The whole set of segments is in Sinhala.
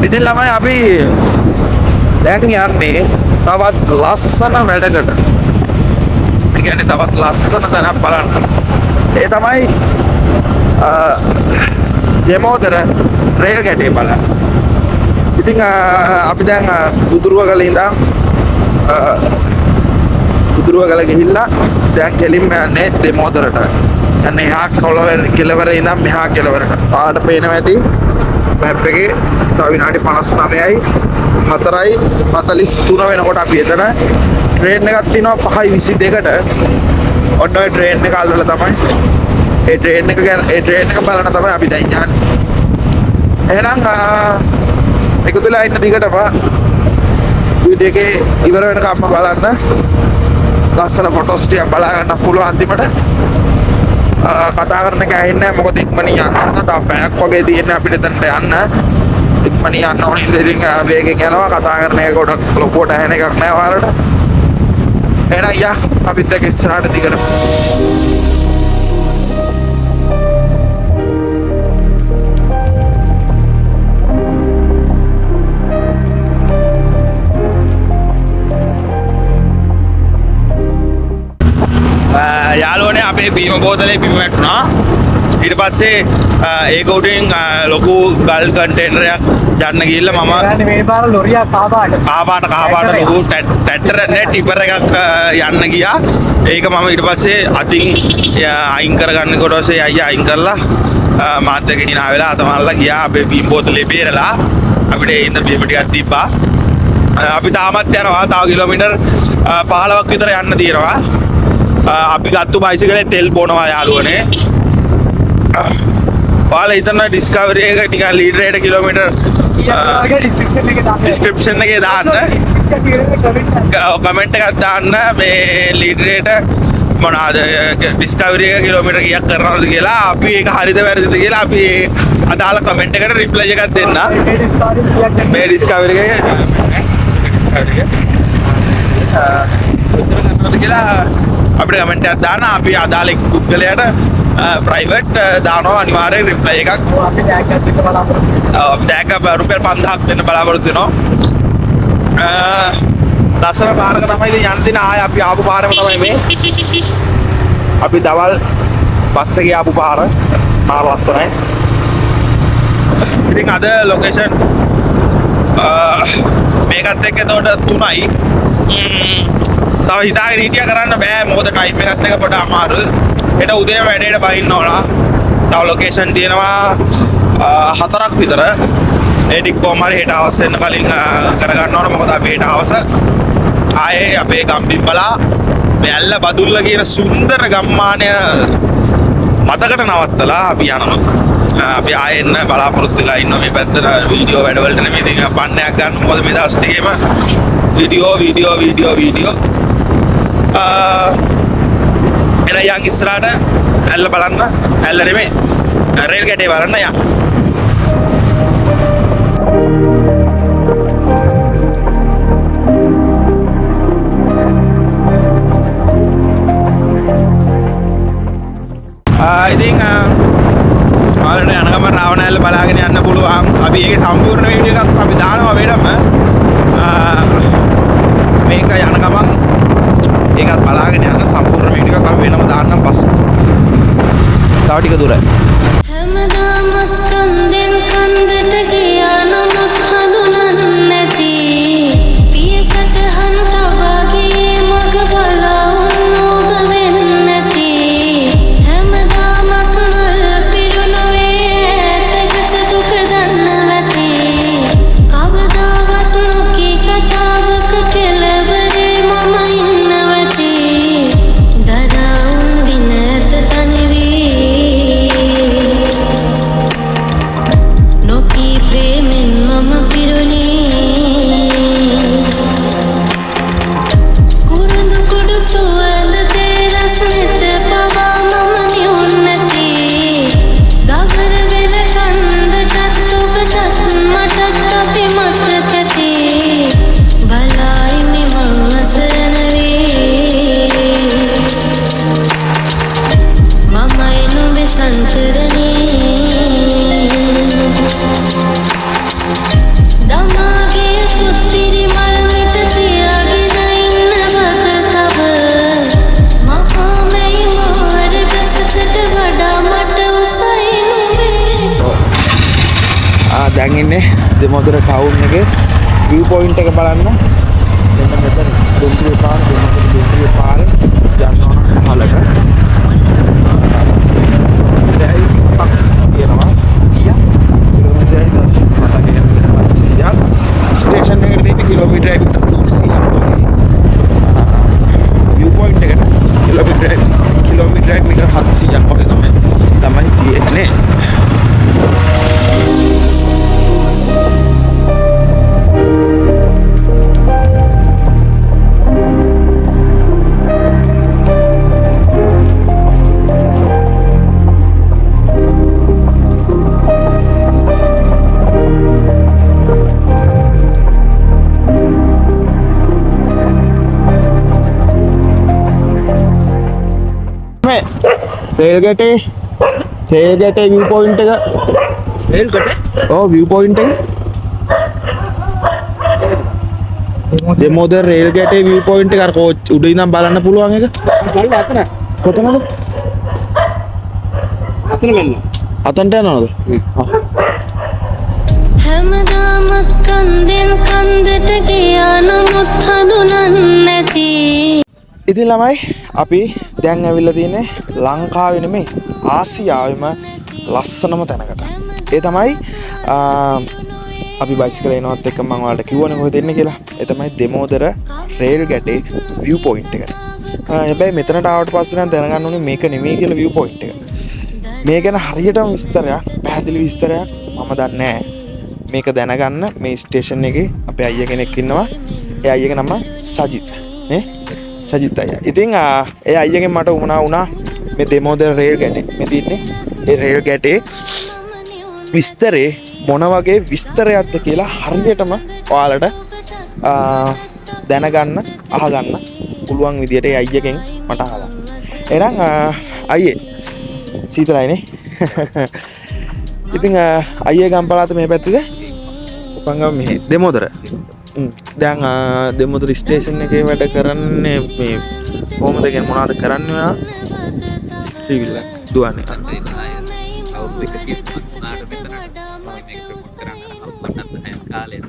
ඉතින් ළමයි අපි දැන් යන්නේ තවත් ලස්සන වැඩකට. ඒ කියන්නේ තවත් ලස්සන තැනක් බලන්න. ඒ තමයි දෙමෝදර රේල් ගැටේ බලන්න. ඉතින් අපි දැන් බුදුරුවගල ඉඳන් බුදුරුවගල ගිහිල්ලා දැන් කෙලින්ම යන්නේ දෙමෝදරට. යන්නේ එහා කෙළවර ඉඳන් මෙහා කෙළවරට. ආට පේනවා ඇති මැප් එකේ තව විනාඩි 59යි 4යි 43 වෙනකොට අපි එතන ට්‍රේන් එකක් තියෙනවා 5:22ට. ඔන්න ඔය ට්‍රේන් එක අල්ලලා තමයි ඒ ට්‍රේන් එක බලන්න තමයි අපි දැන් යන්නේ. එහෙනම් එකතුලා ඉන්න දිගටම වීඩියෝ එකේ ඉවර වෙනකම්ම බලන්න. ලස්සන ෆොටෝස් ටික බලා ගන්න පුළුවන් අන්තිමට. කතා කරන එක ඇහෙන්නේ නැහැ මොකද ඉක්මනින් යන්න. තව පැයක් වගේ තියෙන අපිට එතනට යන්න. ඉක්මනින් යන්න ඕනේ. ඉතින් වේගෙන් යනවා. කතා කරන එක ගොඩක් ලොකුවට ඇහෙන එකක් නෑ ඔයාලට. එහෙනම් යා අපිත් එක්ක ඉස්සරහට දිගටම. යාළුවනේ අපේ බීම බෝතලේ බිම වැටුණා. ඊට පස්සේ ඒක උඩින් ලොකු ගල් කන්ටේනරයක් යන්න ගිහිල්ලා මම මේ පාර ලොරියක් කහපාට ලොකු ට්‍රැක්ටර් නේ ටිපර් එකක් යන්න ගියා. ඒක මම ඊට පස්සේ අතින් අයින් කරගන්න කොට පස්සේ අයියා අයින් කරලා මාත් එක්ක hina වෙලා අතමල්ලා ගියා. අපේ බීම බෝතලේ බේරලා අපිට ඒ ඉඳ බීම ටිකක් තිබ්බා. අපි තාමත් යනවා. තව කිලෝමීටර් 15ක් විතර යන්න තියෙනවා. අපි ගත්තු බයිසිකලේ තෙල් බොනවා යාළුවනේ. ඔයාලා හිතන්න ඩිස්කවරි එක නිකන් ලීටරයට කිලෝමීටර් ඩිස්ක්‍රිප්ෂන් එකේ දාන්න. කමෙන්ට් එකක් දාන්න මේ ලීටරයට මොනවාද ඩිස්කවරි එක කිලෝමීටර් කීයක් කරනවද කියලා. අපි ඒක හරිද වැරදිද කියලා අපි අදාළ කමෙන්ට් එකට රිප්ලයි එකක් දෙන්න. මේ ඩිස්කවරි එක කියලා අපිට කමෙන්ට් එකක් දාන්න. අපි අදාළ පුද්ගලයාට ප්‍රයිවට් දානවා අනිවාර්යෙන් රිප්ලයි එකක්. අපි ටැග් එක රුපියල් 5000ක් දෙන්න බලාපොරොත්තු වෙනවා. ලස්සන පාරක තමයි ඉතින් යන්න දින ආයේ අපි ආපු පාරම තමයි මේ. අපි දවල් බස් එකේ ආපු පාර. මාර ලස්සනයි. ඉතින් අද ලොකේෂන් මේකත් එක්ක එතකොට 3යි. තව හිතාගෙන හිටියා කරන්න බෑ මොකද ටයිම් එකත් එක පොඩ අමාරුයි. හෙට උදේ වැඩේට බහින්න ඕන. තව ලොකේෂන් තියෙනවා 4ක් විතර. ඒ ටික කොහම හරි හෙට හවස වෙන කලින් කරගන්න ඕන. මොකද අපි හෙට හවස ආයේ අපේ ගම්බිම් බලා මේ ඇල්ල බදුල්ල කියන සුන්දර ගම්මානය මතකට නවත්තලා අපි යනවා. අපි ආයෙ එන්න බලාපොරොත්තු වෙලා ඉන්නවා මේ පැත්තට. වීඩියෝ වැඩවලට නෙමෙයි ඉතින් පන්නයක් ගන්න. මොකද මේ දවස් ටිකේම වීඩියෝ එන යන් ඉස්සරහට ඇල්ල බලන්න. ඇල්ල නෙමෙයි රේල් ගැටේ බලන්න යන්. ඉතින් ඔයාලට යන ගමන් රාවණ ඇල්ල බලාගෙන යන්න පුළුවන්. අපි ඒකේ සම්පූර්ණ වීඩියෝ එකක් අපි දානවා වෙනම. මේක යන ගමන් ඒකත් බලාගෙන යන්න සම්පූර්ණ වීඩියෝ එකක් අපි වෙනම දාන්නම් පස්සේ. තව ටික දුරයි. හැමදාම කන්දෙන් කන්දට ගියා නමුත් හඳුනන්නේ නැති පියසටහන් තවගේ මග බලා ඔබ වෙන්නේ නැති හැමදාම මල් පිරුණු වේ ඇතකස දුක දන්නවති කවදාවත් නොකී කතාවක කෙලවරේ මම ඉන්නවති දරවුන් දින ඇත තනි වී එකේ view point එක බලන්න. මෙන්න මෙතන දුම්රිය පාරේ යන්න ඕන පහළට. දැයි පක් කියනවා. කිලෝමීටරයි 10 ස්ටේෂන් එකට තියෙන කිලෝමීටරයි 300ක් වගේ. view point එකට කිලෝමීටරයි මීටර 700ක් වගේ තමයි තියෙන්නේ. රේල් ගැටේ view point එක රේල් ගැටේ ඔව් view point එක දෙමෝදර රේල් ගැටේ view point එක අර කෝච් උඩ ඉඳන් බලන්න පුළුවන් එක බලන්න අතන කොතනද මෙන්න අතන්ට යනවද හැමදාමත් කන්දෙන් කන්දට ගියා නමුත් හඳුනන්නේ නැති ඉතින් ළමයි අපි දැන් ඇවිල්ලා තියෙන්නේ ලංකාවේ නෙමෙයි ආසියාවේම ලස්සනම තැනකට. ඒ තමයි අපි බයිසිකල් එනවත් එක්ක මම ඔයාලට කිව්වනේ කොහෙද එන්නේ කියලා. ඒ තමයි දෙමෝදර රේල් ගැටේ view point එක. හැබැයි මෙතනට ආවට පස්සේ නම් දැනගන්න ඕනේ මේක නෙමෙයි කියලා view point එක. මේ ගැන හරියටම විස්තරයක්, පැහැදිලි විස්තරයක් මම දන්නේ නැහැ. මේක දැනගන්න මේ ස්ටේෂන් එකේ අපේ අයියා කෙනෙක් ඉන්නවා. ඒ අයියාගේ නම සජිත්. නේ? සජිත් අයියා. ඉතින් ඒ අයියාගෙන් මට උමනා වුණා මේ දෙමෝදර රේල් ගැටේ. මේ තියන්නේ ඒ රේල් ගැටේ විස්තරේ මොන වගේ විස්තරයක්ද කියලා හරියටම ඔයාලට දැනගන්න අහගන්න පුළුවන් විදියට ඒ අයියාගෙන් මට අහලා. එහෙනම් අයියේ සීතලයිනේ. ඉතින් අයියේ ගම්පලාත මේ පැත්තේද? උපංගම මෙහෙ දෙමෝදර. දැන් දෙමෝදර ස්ටේෂන් එකේ වැඩ කරන්නේ මේ කොහොමද කියන්නේ මොනවද කරන්නේ ඔයා? ටීවී එක දුවන්නේ. අවුරුදු 130කට මෙතන මේක ප්‍රොමෝට් කරන්න කාලේ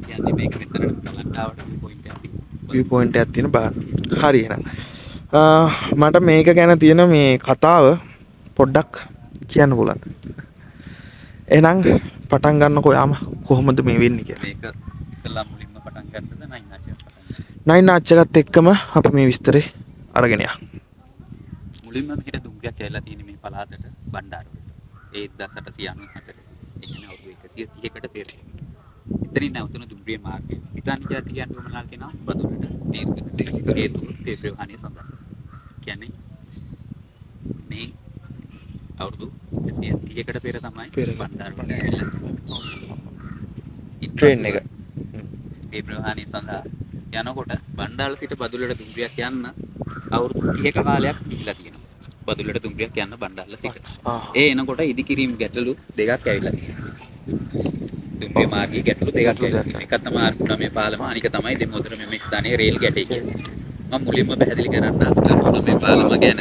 කියන්නේ මේක මෙතන ලංකාවට view point එකක් තියෙන බාර. හරි එහෙනම්. මට මේක ගැන තියෙන මේ කතාව පොඩ්ඩක් කියන්න පුළුවන්. එහෙනම් පටන් ගන්නකො යාම කොහොමද මේ වෙන්නේ කියලා. මේක ඉස්ලාම් මුලින්ම පටන් ගන්නද නයින් ආච්චිගත් එක්කම අපි මේ විස්තරේ අරගෙන යමු. මුලින්ම මෙහෙට දුම්රියක් ඇවිල්ලා තියෙන මේ පළාතට බණ්ඩාරවලට. ඒ 1894. ඒ කියන්නේ අවුරුදු 130කට පෙර. ඉතින් නැවතුණු දුම්රිය මාර්ගය. ඉතාලි ජාතිකයන් වමනාල් කෙනා බදුරට දීර්ඝ හේතු තේ ප්‍රවාහණය සඳහා. කියන්නේ මේ අවුරුදු 130කට පෙර තමයි බණ්ඩාරවලට ඇවිල්ලා ට්‍රේන් එක තේ ප්‍රවාහණය සඳහා යනකොට බණ්ඩාර සිට බදුලට දුම්රියක් යන්න අවුරුදු 30ක කාලයක් ගිහිලා තියෙනවා. බදුලට දුම්රියක් යන්න බණ්ඩාරල සිට. ඒ එනකොට ඉදිකිරීම් ගැටලු දෙකක් ඇවිල්ලා තියෙනවා. දුම්රිය මාර්ගයේ ගැටලු දෙකක් ඇවිල්ලා තියෙනවා. එකක් තමයි අර්කුණමේ පාලම, අනික තමයි දෙමෝදර මෙම ස්ථානයේ රේල් ගැටේ කියන්නේ. මම මුලින්ම පැහැදිලි කරන්න අර්කුණමේ පාලම ගැන.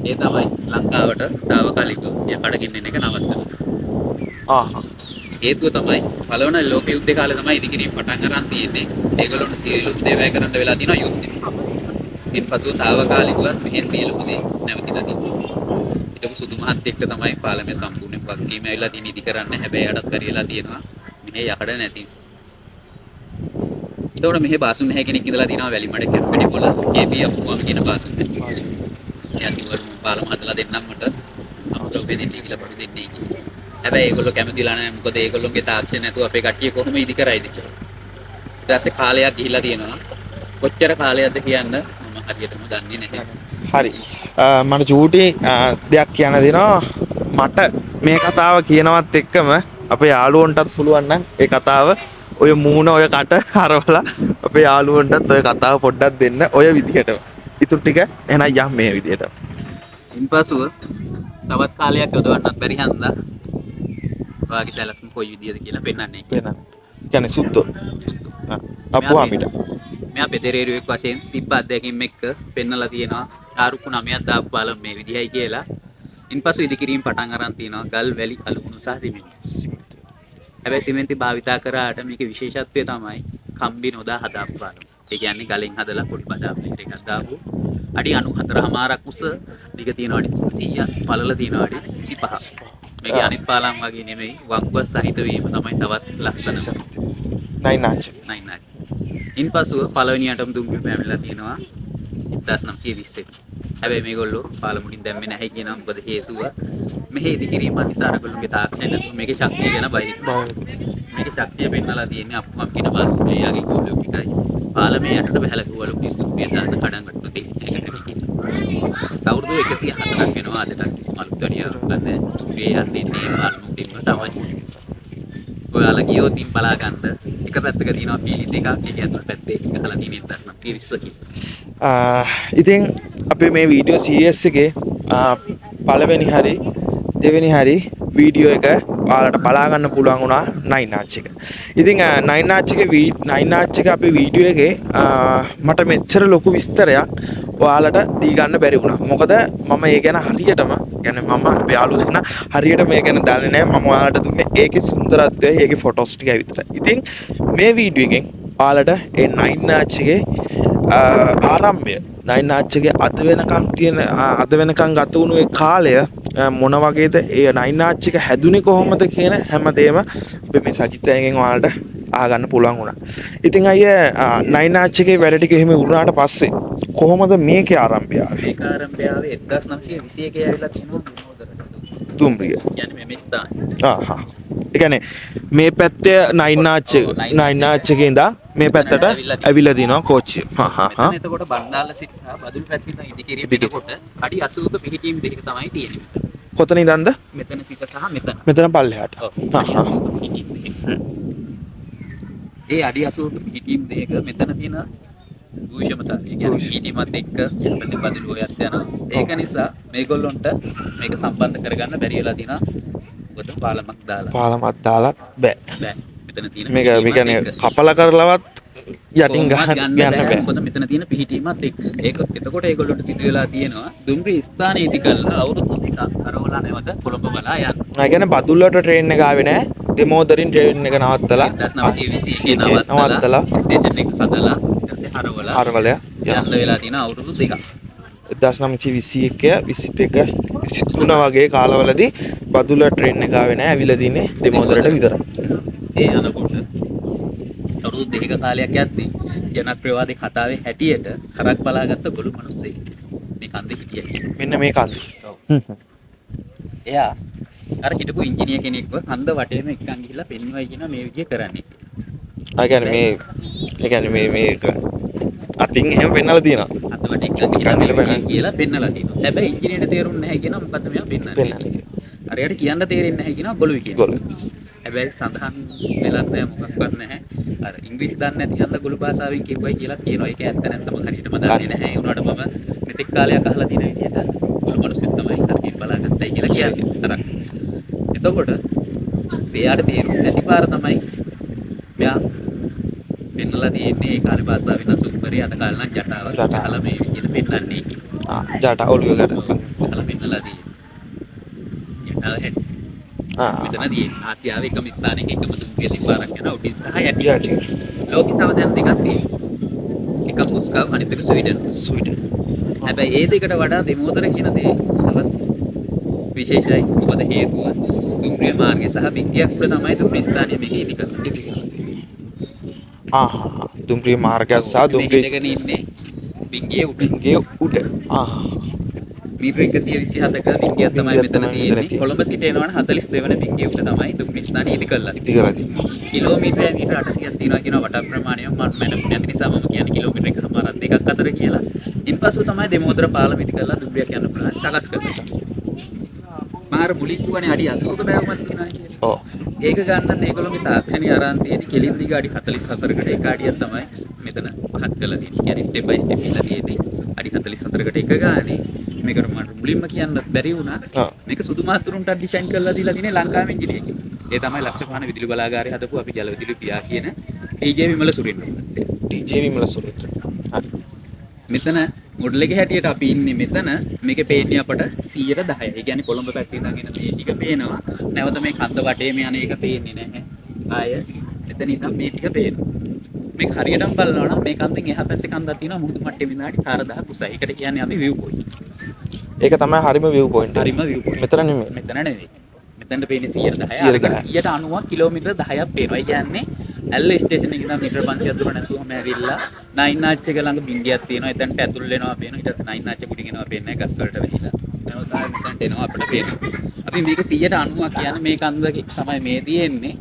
ඒ තමයි ලංකාවට తాවකාලිකව යකඩ ගෙන්නන එක නවත්තනවා. හේතුව තමයි පළවන ලෝක යුද්ධ කාලේ තමයි ඉදිකිරීම පටන් ගන්න තියෙන්නේ. ඒගොල්ලොන්ට සියලු දේ වැය කරන්න වෙලා තියෙනවා යුද්ධේ. ඉන් පසුව తాවකාලිකව මෙහෙන් සියලු දේ නැවතිලා තියෙනවා. ඊටම සුදු මහත් එක්ක තමයි පාලමේ සම්පූර්ණ වගකීම ඇවිල්ලා තියෙන ඉදි කරන්න. හැබැයි යටත් පරියලා තියෙනවා. මෙහෙ යකඩ නැති නිසා. එතකොට මෙහෙ බාසුන් නැහැ කෙනෙක් ඉඳලා තියෙනවා වැලිමඩ කැම්පෙඩි පොළ KB අපුවාම කියන බාසුන් නැහැ. එයාට පාලම හදලා දෙන්නම් මට අමුතව වෙන්නේ කියලා පොඩි දෙන්නේ. හැබැයි ඒගොල්ලෝ කැමතිලා නැහැ. මොකද ඒගොල්ලෝගේ තාක්ෂණ නැතුව අපේ කට්ටිය කොහොම ඉදි කරයිද කියලා. ඊට පස්සේ කාලයක් ගිහිලා තියෙනවා. කොච්චර කාලයක්ද කියන්න මම හරියටම දන්නේ නැහැ. හරි. මට චූටි දෙයක් කියන්න දෙනවා. මට මේ කතාව කියනවත් එක්කම අපේ යාළුවන්ටත් පුළුවන් නම් ඒ කතාව ඔය මූණ ඔය කට හරවලා අපේ යාළුවන්ටත් ඔය කතාව පොඩ්ඩක් දෙන්න ඔය විදිහට. ඉතුරු ටික එහෙනම් යම් මේ විදිහට. ඉන්පසුව තවත් කාලයක් යොදවන්නත් බැරි හන්දා ඔයාගේ සැලසුම කොයි විදිහද කියලා පෙන්වන්නේ. වෙනම. කියන්නේ සුද්දෝ. අපුවාමිට. මෙයා පෙදරේරුවෙක් වශයෙන් තිබ්බ අධ්‍යක්ෂකින් එක්ක පෙන්නලා තියෙනවා ආරුක්කු 9ක් දාපු පාලම මේ විදිහයි කියලා. ඉන්පසු ඉදිකිරීම පටන් අරන් තියෙනවා ගල් වැලි අලුකුණු සහ සිමෙන්ති. හැබැයි සිමෙන්ති භාවිතා කරාට මේකේ විශේෂත්වය තමයි කම්බි නොදා හදාපු පාලම. ඒ කියන්නේ ගලෙන් හදලා පොඩි බදාමයකට එකක් දාපු අඩි 94මාරක් උස දිග තියෙනවා අඩි 300ක් පළල තියෙනවා අඩි 25ක්. මේකේ අනිත් පාලම් වගේ නෙමෙයි වංගුව සහිත වීම තමයි තවත් ලස්සන. නයිනාච්. නයිනාච්. ඉන්පසුව පළවෙනියටම දුම්රිය පැමිණලා තියෙනවා 1920 හැබැයි මේගොල්ලෝ පාලමුණින් දැම්මේ නැහැ කියනවා. මොකද හේතුව මෙහි ඉදිකිරීම නිසා අරගොල්ලෝගේ තාක්ෂණය නැතුව මේකේ ශක්තිය ගැන බයි. මේකේ ශක්තිය පෙන්නලා තියෙන්නේ අප්පම් කියන වාස්තුවේ යාගේ ගොල්ලෝ ටිකයි. පාලමේ යටට බහැලා කිව්වලු කිස්තුම්පිය දාන කඩන් වට්ටු දෙන්නේ. අවුරුදු 104ක් වෙනවා අදට කිසිම අලුත් වැඩියක් නැහැ. මේ යන්නේ නේ පාලමුණින්ම තමයි. ඔයාලා ගියොත් ඉන් බලා ගන්න එක පැත්තක තියෙනවා පීලි දෙකක් ඒක ඇතුළේ පැත්තේ ගහලා තියෙන 1920 ඉතින් අපි මේ වීඩියෝ සීරීස් එකේ පළවෙනි හරි දෙවෙනි හරි වීඩියෝ එක ඔයාලට බලා ගන්න පුළුවන් වුණා නයිනාච් එක. ඉතින් නයිනාච් එක අපේ වීඩියෝ එකේ මට මෙච්චර ලොකු විස්තරයක් ඔයාලට දී ගන්න බැරි වුණා. මොකද මම ඒ ගැන හරියටම මම අපේ යාළුවෝ කෙනා හරියට මේ ගැන දන්නේ නැහැ. මම ඔයාලට දුන්නේ ඒකේ සුන්දරත්වය, ඒකේ ෆොටෝස් ටික විතරයි. ඉතින් මේ වීඩියෝ එකෙන් ඔයාලට ඒ නයිනාච් එකේ ආරම්භය නයිනාච් එකේ අද වෙනකන් ගත වුණු ඒ කාලය මොන වගේද, ඒ නයිනාච් එක හැදුනේ කොහොමද කියන හැමදේම අපි මේ සජිතයෙන් ඔයාලට ආගන්න පුළුවන් වුණා. ඉතින් අයියා නයිනාච් එකේ වැඩ ටික එහෙම වුණාට පස්සේ කොහොමද මේකේ ආරම්භය ආවේ? මේක ආරම්භය ආවේ 1921 ඇවිල්ලා තියෙනවා දුම්රිය. කියන්නේ මේ ස්ථානේ. ඒ කියන්නේ මේ පැත්තේ නයිනාච් එකේ ඉඳන් මේ පැත්තට ඇවිල්ලා දිනවා කෝච්චිය. මෙතන එතකොට බණ්ඩාරල සිට බදුල් පැත්තේ ඉඳන් ඉදිකිරීම වෙනකොට අඩි 80ක පිහිටීම් දෙකක තමයි තියෙන්නේ. කොතන ඉඳන්ද? මෙතන සිට සහ මෙතන. මෙතන පල්ලෙහාට. ඒ අඩි 80ක පිහිටීම් දෙක මෙතන තියෙන දූෂ්‍යමතාවය. කියන්නේ පිහිටීමත් එක්ක ප්‍රතිපදිල හොයත් යනවා. ඒක නිසා මේගොල්ලොන්ට මේක සම්බන්ධ කරගන්න බැරි වෙලා තිනා. මොකද පාලමක් දාලා බෑ. මෙතන තියෙන මේක කියන්නේ කපලා කරලවත් යටින් ගන්න බෑ. මොකද මෙතන තියෙන පිහිටීමත් එක්ක. එතකොට ඒගොල්ලොන්ට සිදු වෙලා තියෙනවා දුම්රිය ස්ථානයේ ඉදි කළා අවුරුදු ටිකක් කරවලා නැවත කොළඹ බලා යන්න. ඒ කියන්නේ බදුල්ලට ට්‍රේන් එක ආවේ නෑ. දෙමෝදරින් ට්‍රේන් එක නවත්තලා 1920 නවත්තලා ස්ටේෂන් එක හදලා ඊට පස්සේ හරවලා යන්න වෙලා තියෙන අවුරුදු දෙකක්. 1921 22 23 වගේ කාලවලදී බදුල්ල ට්‍රේන් එක ආවේ නෑ. ඇවිල්ලා තින්නේ දෙමෝදරට විතරයි. ඒ යනකොට අවුරුදු දෙකක කාලයක් යද්දී ජනප්‍රවාදී කතාවේ හැටියට හරක් බලාගත්ත ගොළු මිනිස්සෙක් මේ කන්දේ හිටියා. මෙන්න මේ කන්දේ. එයා අර හිටපු ඉංජිනේර කෙනෙක්ව කන්ද වටේම එක්කන් ගිහිල්ලා පෙන්වයි කියන මේ විදිය කරන්නේ. ඒ කියන්නේ මේ අතින් එහෙම පෙන්නලා තියෙනවා. අත වටේ එක්කන් ගිහිල්ලා කියලා පෙන්නලා තියෙනවා. හැබැයි ඉංජිනේරට තේරුන්නේ නැහැ කියනවා මොකද්ද මෙයා පෙන්නන්නේ. හරියට කියන්න තේරෙන්නේ නැහැ කියනවා ගොළුයි කියනවා. හැබැයි සඳහන් වෙලත් නැහැ මොකක්වත් නැහැ. අර ඉංග්‍රීසි දන්නේ නැති හන්ද ගොළු භාෂාවෙන් කියුවයි කියලා කියනවා. ඒක ඇත්ත නැත්නම් හරියටම දන්නේ නැහැ. ඒ උනාට මම මෙතෙක් කාලයක් අහලා තියෙන විදිහට ගොළු මිනිස්සුත් තමයි හරියට බලාගත්තයි කියලා කියන්නේ. අර එතකොට මෙයාට තේරුන්නේ නැති පාර තමයි මෙයා පෙන්නලා තියෙන්නේ. ඒ කාලේ භාෂාව වෙනස් උත්තරේ අද කාලේ නම් ජටාවක් ගහලා මේ විදිහට පෙන්නන්නේ කියලා. ජටා ඔළුවකට ගහලා පෙන්නලා තියෙන්නේ. මෙතනදී ආසියාවේ එකම ස්ථානයක එකම දුම්රිය දෙපාරක් යන උඩින් සහ යටින්. ලෝකෙ තව දැන් දෙකක් තියෙනවා. එක මොස්කව් අනිත් එක ස්වීඩන්. හැබැයි ඒ දෙකට වඩා දෙමෝදර කියන දේ තවත් විශේෂයි. මොකද හේතුව දුම්රිය මාර්ගය සහ බිංගියක් උඩ තමයි දුම්රිය ස්ථානය මේක ඉදි කරලා තියෙන්නේ. දුම්රිය මාර්ගය සහ දුම්රිය ස්ථානය ඉන්නේ බිංගියේ උඩ. මීටර 127ක බිංගියක් තමයි මෙතන තියෙන්නේ. කොළඹ සිට එනවනම් 42 වෙනි බිංගිය උඩ තමයි දුම්රිය ස්ථානය ඉදි කරලා තියෙන්නේ. කිලෝමීටර 800ක් තියෙනවා කියන වට ප්‍රමාණය මම නැති නිසා මම කියන්නේ කිලෝමීටර එකමාරක් දෙකක් අතර කියලා. ඉන්පසු තමයි දෙමෝදර පාලම ඉදි කරලා දුම්රියක් යන්න පුළුවන් සකස් කරන්නේ. මාර මුලින් කියන්නේ අඩි 80ක බෑවුමක් තියෙනවා කියලා. ඒක ගන්නත් ඒගොල්ලෝගේ තාක්ෂණي අරන් තියෙන කෙලින් දිග අඩි 44කට එක අඩියක් තමයි මෙතන කත් කරලා තියෙන්නේ. කියන්නේ ස්ටෙප් බයි ස්ටෙප් ඉලා තියෙන්නේ. අඩි 44කට එක ගානේ මේකට මට මුලින්ම කියන්නත් බැරි වුණා. මේක සුදු මාතුරුන්ට ඩිසයින් කරලා දීලා තියෙන්නේ ලංකාවේ ඉංජිනේර කෙනෙක්. ඒ තමයි ලක්ෂපාන විදුලි බලාගාරය හදපු අපි ජල විදුලි පියා කියන ටීජේ විමල සුරින්ද්‍ර. හරි. මෙතන මොඩල් එකේ හැටියට අපි ඉන්නේ මෙතන. මේකේ පේන්නේ අපට 110. ඒ කියන්නේ කොළඹ පැත්තේ ඉඳන් එන මේ ටික පේනවා. නැවත මේ කන්ද වටේම යන එක පේන්නේ නැහැ. ආය එතන ඉඳන් මේ ටික පේනවා. මේක හරියටම බලනවා නම් මේ කන්දෙන් එහා පැත්තේ කන්දක් තියෙනවා මුහුදු මට්ටමේ විනාඩි 4000 කුසයි. ඒකට කියන්නේ අපි view point. ඒක තමයි හරිම view point. හරිම view point. මෙතන නෙමෙයි. මෙතන නෙවෙයි. මෙතනට පේන්නේ 110. 190ක් කිලෝමීටර් 10ක් පේනවා. ඒ කියන්නේ ඇල්ල ස්ටේෂන් එකේ ඉඳන් මීටර 500ක් දුර නැතුවම ඇවිල්ලා නයින් ආච් එක ළඟ බින්ගයක් තියෙනවා. එතනට ඇතුල් වෙනවා පේනවා. ඊට පස්සේ නයින් ආච් උඩින් එනවා පේන්නේ ගස් වලට වැහිලා. මෙතනට එනවා අපිට පේනවා. අපි මේක 190ක් කියන්නේ මේ කන්දක තමයි මේ තියෙන්නේ.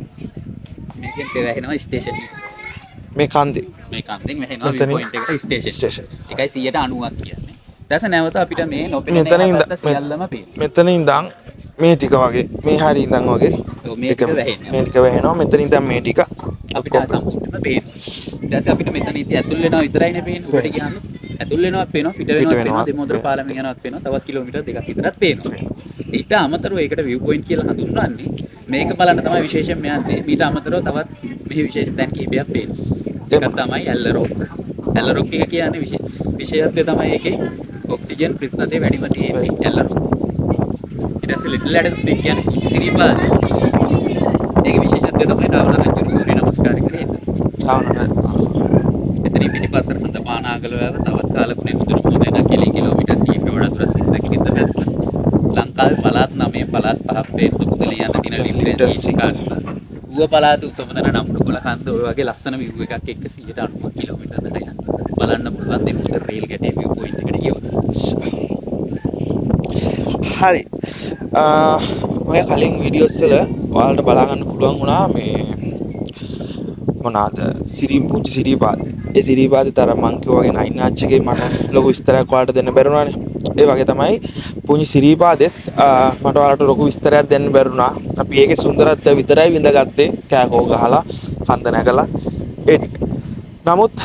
මේකෙන් වැහෙනවා ස්ටේෂන් එක. මේ කන්දේ. මේ කන්දෙන් වැහෙනවා view point එකට ස්ටේෂන්. ඒකයි 190ක් කියන්නේ. ඊට පස්සේ නැවත අපිට මේ නොපෙනෙන සියල්ලම පේනවා. මෙතන ඉඳන් මේ ටික වගේ මේ හරිය ඉඳන් වගේ මේ ටික වැහෙනවා. මේ ටික වැහෙනවා. මෙතන ඉඳන් මේ ටික අපිට සම්පූර්ණයෙන්ම පේනවා. ඊට පස්සේ අපිට මෙතන ඉතින් ඇතුල් වෙනවා විතරයිනේ පේන්නේ. උඩට ගියාම ඇතුල් වෙනවා පේනවා පිට වෙනවා පේනවා දෙමෝදර පාලම යනවත් පේනවා තවත් කිලෝමීටර් දෙකක් විතරක් පේනවා. ඊට අමතරව ඒකට view point කියලා හඳුන්වන්නේ මේක බලන්න තමයි විශේෂයෙන්ම යන්නේ. ඊට අමතරව තවත් මෙහි විශේෂ තැන් කිහිපයක් පේනවා. ඒක තමයි ඇල්ල රොක්. ඇල්ල රොක් එක කියන්නේ විශේෂත්වය තමයි ඒකේ ඔක්සිජන් ප්‍රතිශතය වැඩිම තියෙන්නේ ඇල්ල රොක්. ඊට පස්සේ ලිටල් ඇඩම්ස් පීක් කියන්නේ සිරිපාද. ඒකේ විශේෂත්වය තමයි රාවණ රජු සූර්ය නමස්කාරය කරේ. එතනින් පිටිපස්සට හඳ පානාගල වැව තවත් කාලකුණේ මුදුන මොනේ නැකලි කිලෝමීටර් 100කට වඩා දුරක් 30 කිලින්ද පැත්ත. ලංකාවේ පළාත් 9 පළාත් 5ක් පේන පුදුලේ යන දින ලිටර් සිකාගල. ඌව පළාත උසමතන නම්රුකොළ කන්ද ඔය වගේ ලස්සන view එකක් එක්ක 190 කිලෝමීටර් දඩ යන. බලන්න පුළුවන් දෙමුද රේල් ගැටේ view point එකට ගියොත්. හරි. ඔය කලින් වීඩියෝස් වල ඔයාලට බලා ගන්න පුළුවන් වුණා මේ මොනවාද පුංචි සිරිපාද. ඒ සිරිපාදේ තර මං කිව්වා වගේ නයින් ආච් එකේ මට ලොකු විස්තරයක් ඔයාලට දෙන්න බැරුණානේ. ඒ වගේ තමයි පුංචි සිරිපාදෙත් මට ඔයාලට ලොකු විස්තරයක් දෙන්න බැරුණා. අපි ඒකේ සුන්දරත්වය විතරයි විඳගත්තේ කෑකෝ ගහලා කන්ද නැගලා ඒ ටික. නමුත්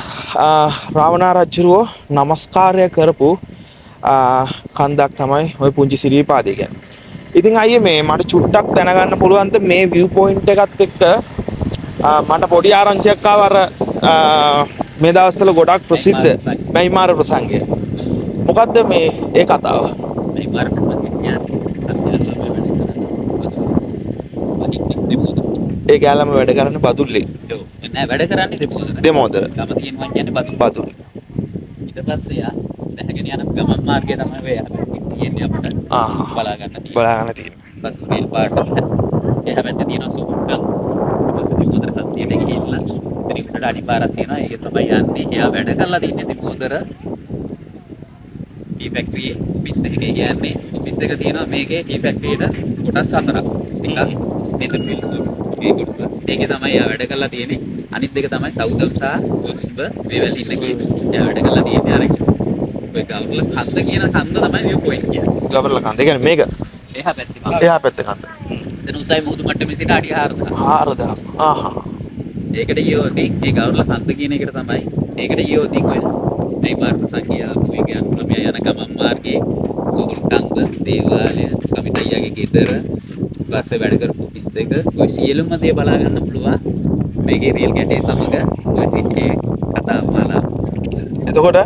රාවණා රජුරෝ নমස්කාරය කරපු කන්දක් තමයි ওই පුංචි සිරිපාදේ කියන්නේ. ඉතින් අයියේ මේ මට චුට්ටක් දැනගන්න පුළුවන්ද මේ view point එකත් එක්ක මට පොඩි ආරංචියක් ආව අර මේ දවස්වල ගොඩක් ප්‍රසිද්ධ මහිමාර ප්‍රසංගය. මොකද්ද මේ ඒ කතාව? මහිමාර ප්‍රසංගය කියන්නේ ඒ ගෑලම වැඩ කරන්නේ බදුල්ලේ. ඔව්. නෑ වැඩ කරන්නේ දෙමෝදර. දෙමෝදර. ගම තියෙනවා කියන්නේ බදුල්. ඊට පස්සේ යා බැහැගෙන යන ගමන් මාර්ගය තමයි ඔය තියෙන්නේ අපිට. බලා ගන්න තියෙන්නේ. බලා ගන්න තියෙන්නේ. පසු රේල් පාට එහා පැත්තේ තියෙන සෝකල්. ඊපස්සේ දෙමෝදර හත්තියට ගිහිල්ලා ත්‍රිකුණට අඩිපාරක් තියෙනවා. ඒක තමයි යන්නේ. එයා වැඩ කරලා තින්නේ දෙමෝදර ටී ෆැක්ටරි ඔෆිස් එකේ කියන්නේ ඔෆිස් එක තියෙනවා මේකේ ටී ෆැක්ටරියට කොටස් හතරක්. එකක් මෙතන ඒකේ තමයි යා වැඩ කරලා තියෙන්නේ. අනිත් දෙක තමයි සෞදම් සහ ගොදුම්බ මේ වැලින්න කියන්නේ. යා වැඩ කරලා තියෙන්නේ අර ඔය ගවුර්ල කන්ද කියන කන්ද තමයි view point කියන්නේ. ගවුර්ල කන්ද කියන්නේ මේක. එහා පැත්තේ කන්ද. එහා පැත්තේ කන්ද. එතන උසයි මුහුදු මට්ටමේ සිට අඩි 4000. 4000. ඒකට ගියෝදී ඒ ගවුර්ල කන්ද කියන එකට තමයි. ඒකට ගියෝදී ඔය මේ මාර්ග සංඛ්‍යා ඔය කියන්නේ මේ යන ගමන් මාර්ගයේ සෝල් කන්ද දේවාලය සමිතයියාගේ ගෙදර වාසේ වැඩ කරපු ඔෆිස් එක ඔය සියලුම දේ බලා ගන්න පුළුවන් මේකේ රියල් ගැටේ සමග ඔය සිටේ කතා මාලා. එතකොට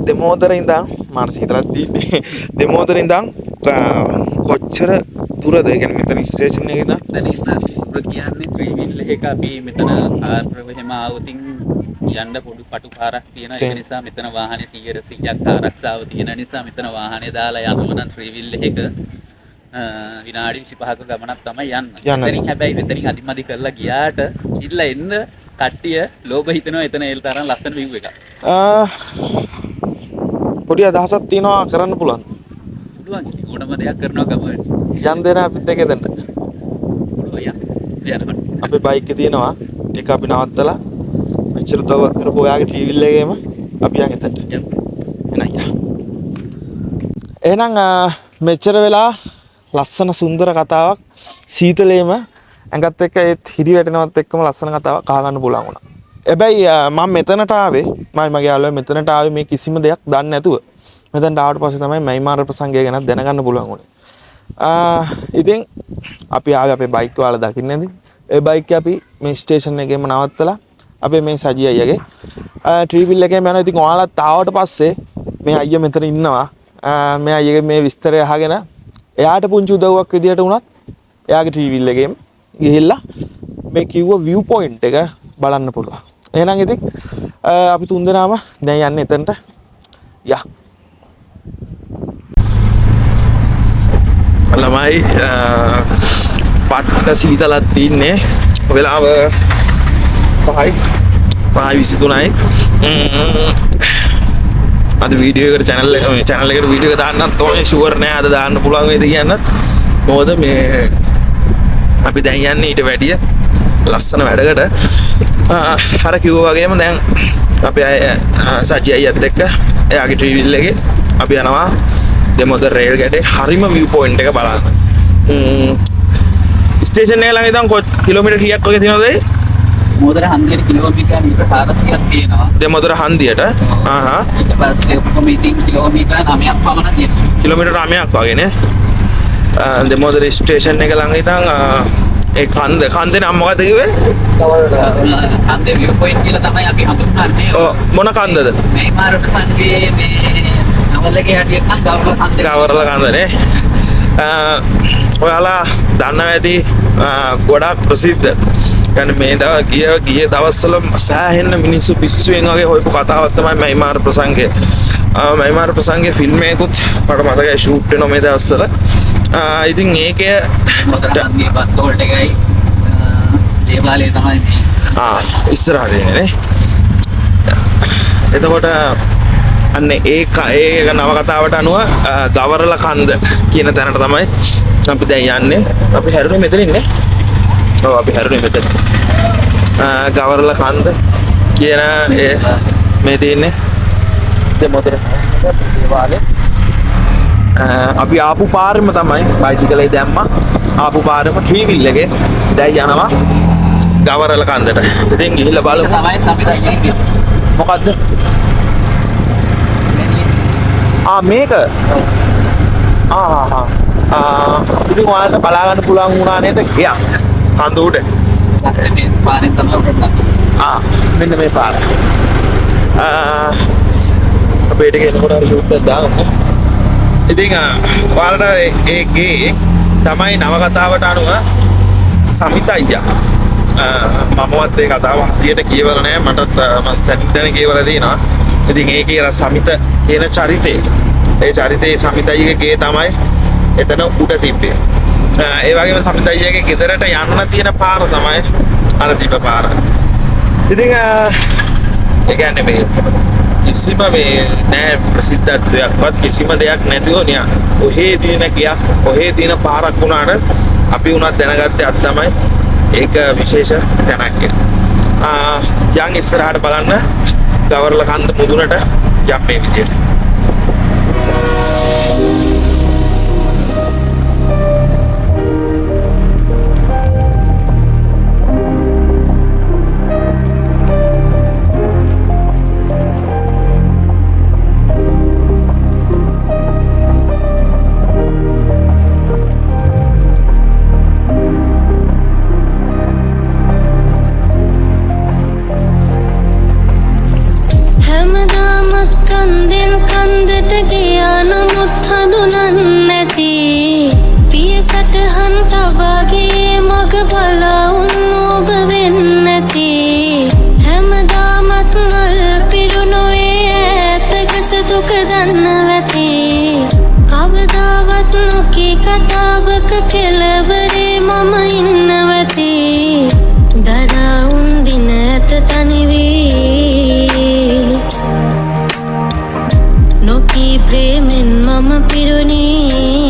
දෙමෝදර ඉඳන් මාර්ස් හිතරක් තියෙන්නේ දෙමෝදර ඉඳන් කොච්චර දුරද? ඒ කියන්නේ මෙතන ස්ටේෂන් එකේ ඉඳන් කියන්නේ ත්‍රිවිල් එක අපි මෙතන කාර් එහෙම ආවොතින් යන්න පොඩි පටු පාරක් තියෙන ඒ නිසා මෙතන වාහනේ 100ක් ආරක්ෂාව තියෙන නිසා මෙතන වාහනේ දාලා යනවා නම් ත්‍රිවිල් එක විනාඩි 25ක ගමනක් තමයි යන්න. එතනින් හැබැයි මෙතනින් අදිමදි කරලා ගියාට ඉල්ල එන්න කට්ටිය ලෝභ හිතනවා එතන ඒ තරම් ලස්සන view එකක්. පොඩි අදහසක් තියනවා කරන්න පුළුවන්. පුළුවන්. ඕනම දෙයක් කරනවා ගමන. යන් දෙන අපිත් එක දෙන්න. පුළුවන් යන්න. අපේ බයික් එකේ තියෙනවා ඒක අපි නවත්තලා මෙච්චර තව කරපු ඔයාගේ ටීවිල් එකේම අපි යන් එතනට. එනයි යා. එහෙනම් මෙච්චර වෙලා ලස්සන සුන්දර කතාවක් සීතලේම ඇඟත් එක්ක ඒත් හිරි වැටෙනවත් එක්කම ලස්සන කතාවක් අහගන්න පුළුවන් වුණා. හැබැයි මම මෙතනට ආවේ මගේ යාළුවා මෙතනට ආවේ මේ කිසිම දෙයක් දන්නේ නැතුව. මෙතනට ආවට පස්සේ තමයි මහිමාර ප්‍රසංගය ගැන දැනගන්න පුළුවන් වුණේ. ඉතින් අපි ආවේ අපේ බයික් වල දකින්න ඇති. ඒ බයික් අපි මේ ස්ටේෂන් එකේම නවත්තලා අපේ මේ සජී අයියාගේ ට්‍රිවිල් එකේම යනවා. ඉතින් ඔයාලත් ආවට පස්සේ මේ අයියා මෙතන ඉන්නවා. මේ අයියාගේ මේ විස්තරය අහගෙන එයාට පුංචි උදව්වක් විදියට වුණත් එයාගේ ටීවිල් එකේම ගිහිල්ලා මේ කිව්ව view point එක බලන්න පුළුවන්. එහෙනම් ඉතින් අපි තුන්දෙනාම දැන් යන්නේ එතනට. යා. ළමයි පට්ට සීතලක් තින්නේ. වෙලාව 5:23යි. අද වීඩියෝ එකට channel එකට වීඩියෝ එක දාන්නත් ඕනේ ෂුවර් නෑ අද දාන්න පුළුවන් වේද කියන්නත්. මොකද මේ අපි දැන් යන්නේ ඊට වැඩිය ලස්සන වැඩකට. අර කිව්වා වගේම දැන් අපි අය සජි අයියත් එක්ක එයාගේ ට්‍රීවිල් එකේ අපි යනවා දෙමොදර රේල් ගැටේ හරිම view point එක බලන්න. ස්ටේෂන් එක ළඟ ඉඳන් කිලෝමීටර් කීයක් වගේ තියෙනවද? දෙමොදර හන්දියට කිලෝමීටර් 400ක් තියෙනවා. දෙමොදර හන්දියට ඊට පස්සේ ඔක්කොම ඉතින් කිලෝමීටර් 9ක් පමණ තියෙනවා. කිලෝමීටර් 9ක් වගේ නේ. දෙමොදර ස්ටේෂන් එක ළඟ ඉඳන් ඒ කන්දේ නම මොකද කිව්වේ? කන්දේ view point කියලා තමයි අපි හඳුන්වන්නේ. ඔව් මොන කන්දද? මේ මාරට සංගේ මේ නවලගේ හැටියට නම් ගවරල කන්දනේ. ඔයාලා දන්නවා ඇති ගොඩක් ප්‍රසිද්ධ. يعني මේ ගිය දවස්වල සෑහෙන මිනිස්සු පිස්සුවෙන් වගේ හොයපු කතාවක් තමයි මයිමාර ප්‍රසංගය. මයිමාර ප්‍රසංගයේ ෆිල්ම් එකකුත් මට මතකයි ෂූට් වෙනවා මේ දවස්වල. ඉතින් ඒකේ මොකටද බස් හෝල්ඩ් එකයි දේවාලේ තමයි ඉස්සරහ දෙන්නේ නේ. එතකොට අන්න ඒ නවකතාවට අනුව ගවරල කන්ද කියන තැනට තමයි අපි දැන් යන්නේ. අපි හැරුණේ මෙතනින් නේ. ඔව් අපි හැරුණේ මෙතන. ගවරල කන්ද කියන මේ තියෙන්නේ දෙමොදර දේවාලේ. අපි ආපු පාරෙම තමයි බයිසිකලේ දැම්මා. ආපු පාරෙම ට්‍රීවිල් එකේ දැන් යනවා ගවරල කන්දට. ඉතින් ගිහිල්ලා බලමු. තමයි සමිතයියේ කියන්නේ. මොකද්ද? මේක ඉතින් ඔයාලට බලා ගන්න පුළුවන් වුණා නේද ගියා කඳ උඩ. පස්සේ මේ පාරෙන් තමයි මෙන්න මේ පාර. අපේ ටික එනකොට හරි ෂූට් එකක් දාගමු. ඉතින් ඔයාලට ඒ ගේ තමයි නවකතාවට අනුව සමිත අයියා. මමවත් ඒ කතාව හරියට කියවලා නැහැ. මටත් මම දැන් කියවලා දිනවා. ඉතින් ඒකේ අර සමිත කියන චරිතේ ඒ චරිතේ සමිත අයියගේ ගේ තමයි එතන උඩ තිබ්බේ. ඒ වගේම සමිත අයියගේ ගෙදරට යන්න තියෙන පාර තමයි අර තිබ්බ පාර. ඉතින් ඒ කියන්නේ මේ කිසිම මේ නෑ ප්‍රසිද්ධත්වයක්වත් කිසිම දෙයක් නැතිව නිය ඔහේ තියෙන ගියක් ඔහේ තියෙන පාරක් වුණාට අපි උනත් දැනගත්තේ අත් තමයි ඒක විශේෂ තැනක් කියලා. යන් ඉස්සරහට බලන්න ගවරල කන්ද මුදුනට යම් මේ විදියට. කන්දෙන් කන්දට ගියා නමුත් හඳුනන්නේ නැති පිය සටහන් තබාගේ මග බලා උන් ඔබ වෙන්නේ නැති හැමදාමත් මල් පිරුණුවේ ඈතකස දුක දන්නවති කවදාවත් නොකී කතාවක කෙලවරේ මම ඉන්නවති දරා උන් දින ඇත තනිවී නොකී ප්‍රේමෙන් මම පිරුණී.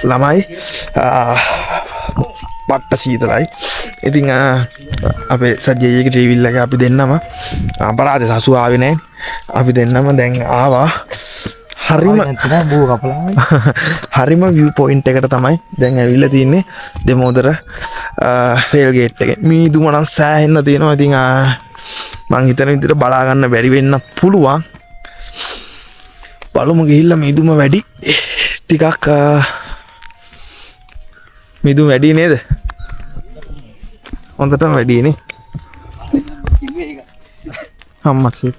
ළමයි පට්ට සීතලයි. ඉතින් අපේ සජ්ජයගේ ට්‍රීවිල් එක අපි දෙන්නම අපරාධ සසු ආවේ නැහැ. අපි දෙන්නම දැන් ආවා. හරිම view point එකට තමයි දැන් ඇවිල්ලා තින්නේ දෙමෝදර රේල් ගේට් එකේ. මීදුම නම් සෑහෙන්න තියෙනවා. ඉතින් මං හිතන විදිහට බලා ගන්න බැරි වෙන්න පුළුවන්. බලමු ගිහිල්ලා මීදුම වැඩි ටිකක් මීදුම වැඩි නේද? හොඳටම වැඩි නේ. අම්මසේ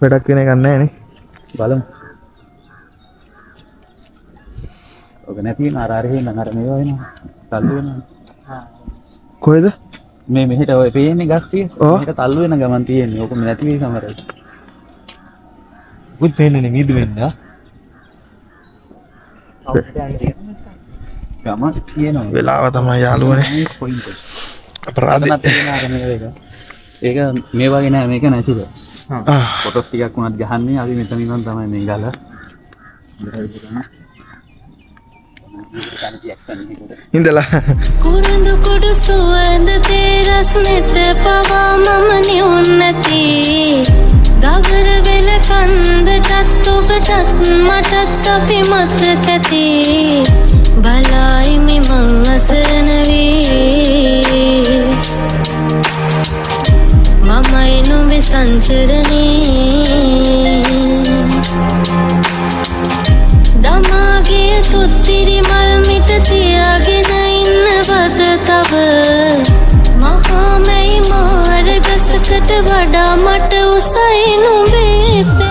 වැඩක් වෙන එකක් නැහැ නේ. බලමු. ඔක නැති අර හේන අර මේවා වෙනවා. තල්ලු වෙනවා. කොහෙද? මේ මෙහෙට ඔය පේන්නේ ගස් තියෙන. ඔව්. මේක තල්ලු වෙන ගමන් තියෙන්නේ. ඕක නැති වෙයි සමහරවිට. පුත් පේන්නේ මිදු වෙන්න. ගමන් තියෙනවා. වෙලාව තමයි යාළුවනේ. පොයින්ට්. අපරාධ. ඒක මේ වගේ නෑ මේක නැතිද? ආ ෆොටෝස් ටිකක් වුණත් ගහන්නේ අපි මෙතන ඉඳන් තමයි මේ ගාලා. ඉඳලා කුරුඳු කුඩු සුවඳ තේරස් නෙත පවා මම නිවුන් නැති ගවර වෙල කන්දටත් ඔබටත් මටත් අපි මතකති බලායිමි මං අසරණ වී මමයි නුඹේ සංචරණේ දමාගේ තුත්තිරි මල් මිට තියාගෙන ඉන්නවද තව මහාමැයි මාර ගසකට වඩා මට උසයි නුඹේ පෙ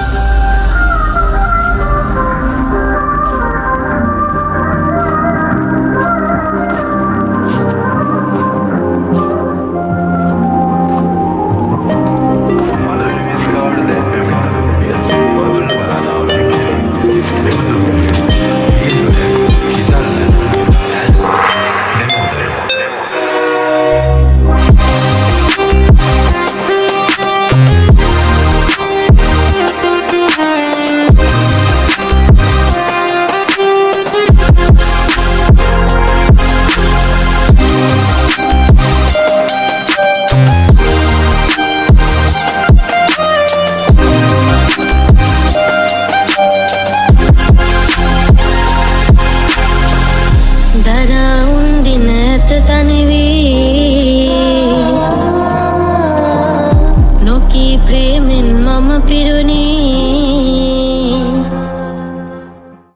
දරවුන් දිනත තනවී